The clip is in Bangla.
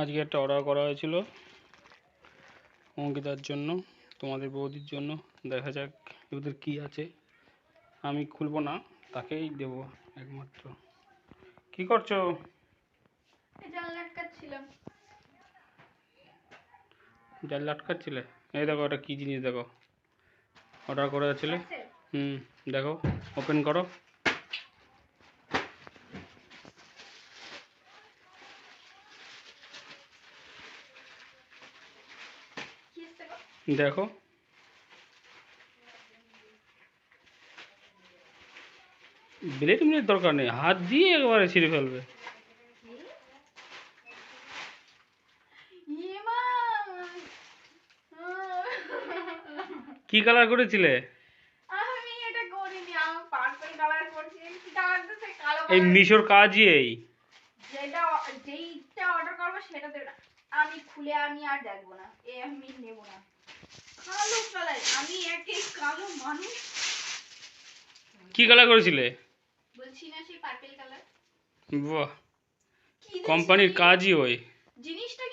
আজকে একটা অর্ডার করা হয়েছিল অঙ্কিতার জন্য, তোমাদের বৌদির জন্য। দেখা যাক ওদের কি আছে। আমি খুলবো না, তাকেই দেবো একমাত্র। কি করছো? জাল আটকাচ্ছিলে? এই দেখো এটা কি জিনিস, দেখো অর্ডার করে যাচ্ছিলে। দেখো, ওপেন করো। দেখো ব্লেড মিলের দরকার নেই, হাত দিয়ে একবারে ছিঁড়ে ফেলবে। কি কালার করেছিলে? এই মিশোর কাজই এই। যেইটা অর্ডার করবো সেটা দেব না, আমি খুলে আমি আর দেখবো না, আমি নেব না। কালো কালার, আমি একে কালো মানুষ। কি কালার করেছিলে? বলছি না সেই পার্পল কালার। বাহ, কোম্পানির কাজই ওই। জিনিসটা